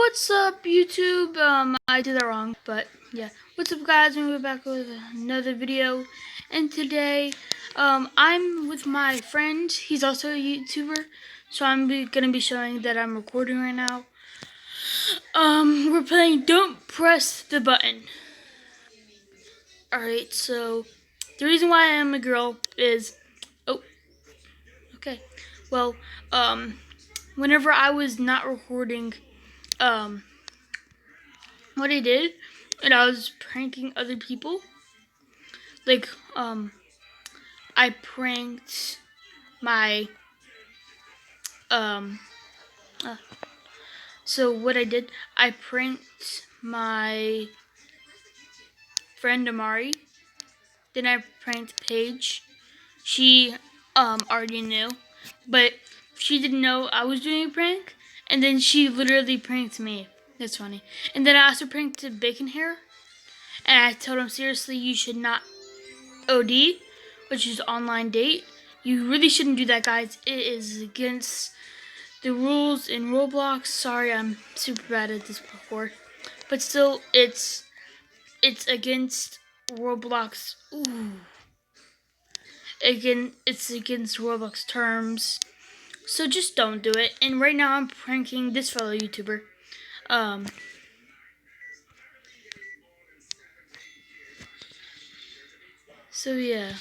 What's up, YouTube? I did that wrong, but yeah. What's up, guys? We're back with another video, and today, I'm with my friend. He's also a YouTuber, so I'm gonna be showing that I'm recording right now. We're playing Don't Press the Button. Alright, so the reason why I am a girl is, okay. Well, whenever I was not recording, what I did, and I was pranking other people. Like, I pranked my, so what I did, I pranked my friend Amari. Then I pranked Paige. She, already knew, but she didn't know I was doing a prank. And then she literally pranked me. That's funny. And then I also pranked Bacon Hair. And I told him, seriously, you should not OD, which is online date. You really shouldn't do that, guys. It is against the rules in Roblox. Sorry, I'm super bad at this parkour, but still, it's against Roblox. It's against Roblox terms. So just don't do it. And right now, I'm pranking this fellow YouTuber. So yeah.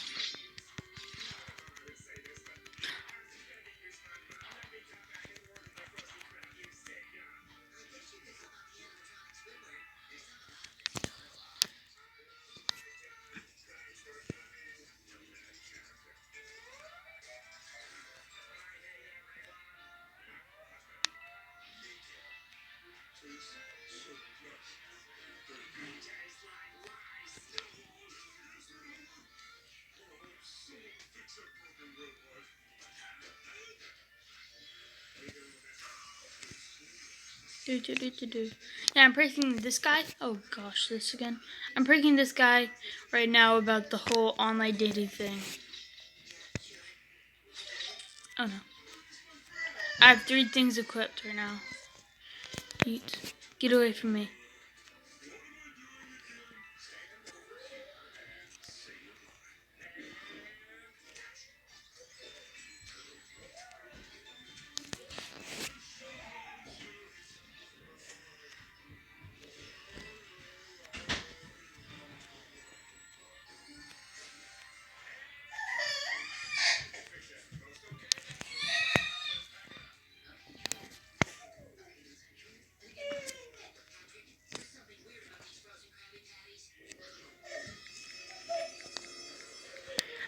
Yeah, I'm pranking this guy. Oh gosh, this again. I'm pranking this guy right now about the whole online dating thing. Oh no. I have 3 things equipped right now. Get away from me.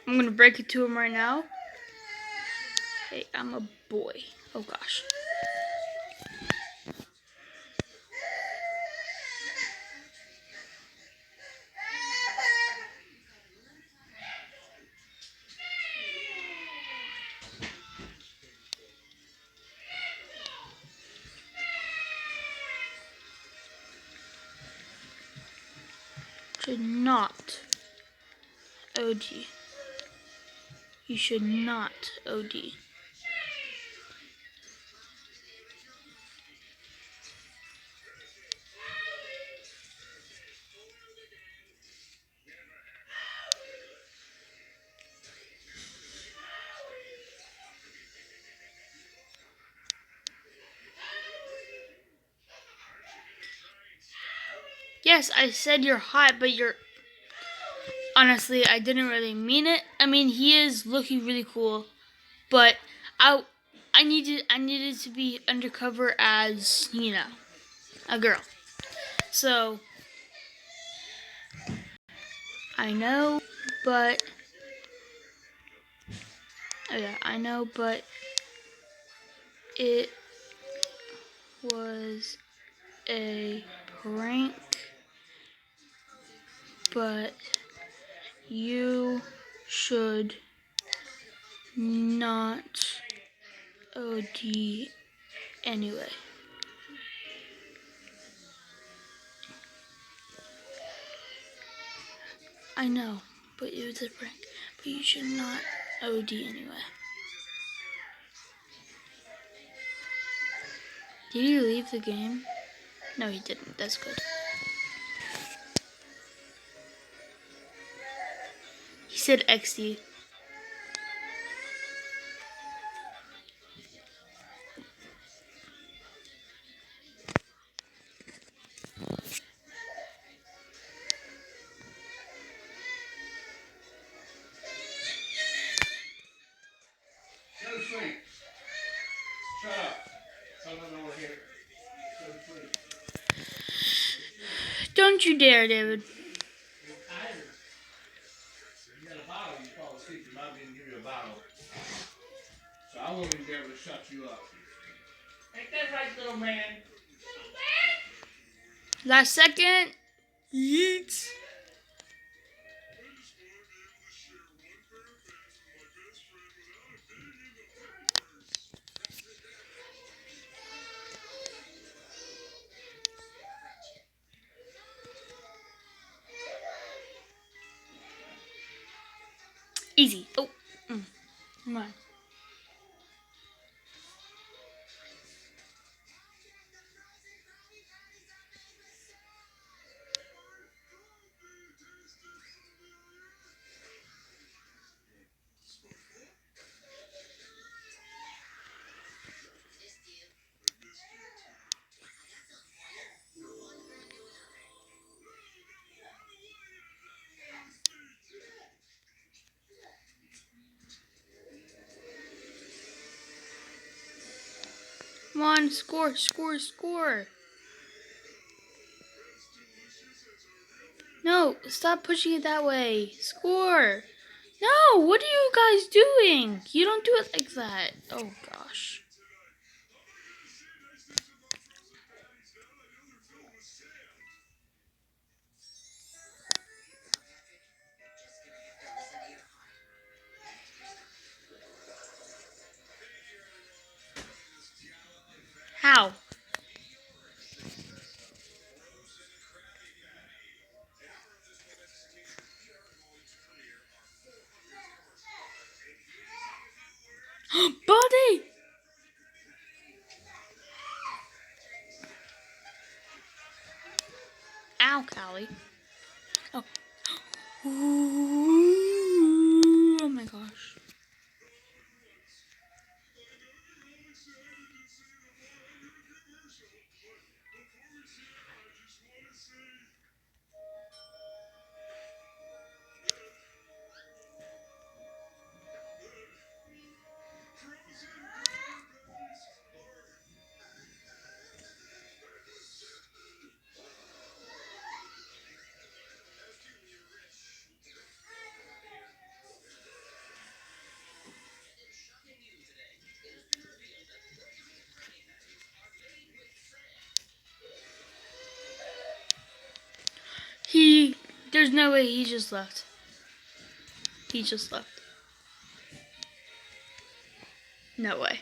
I'm gonna break it to him right now. Hey, I'm a boy. Oh gosh. Should not OD. You should not OD. Yes, I said you're hot, but you're... Honestly, I didn't really mean it. I mean, he is looking really cool, but I needed to be undercover as, you know, a girl. So I know, but it was a prank, but you should not OD anyway. I know, but it was a prank, but you should not OD anyway. Did you leave the game? No, he didn't. That's good. He said XD. Go to sleep. Shut up. Someone over here. Go to sleep. Don't you dare, David. You're tired. You got a bottle, you fall asleep. Your mom didn't give you a bottle. So I won't even be able to shut you up. Ain't that right, little man? Last second. Yeet. Easy. Oh. Come on. Come on, score, score, score. No, stop pushing it that way. Score. No, what are you guys doing? You don't do it like that. Oh, gosh. How? Buddy! Ow, Callie. Oh. Ooh, oh my gosh. There's no way he just left. He just left. No way.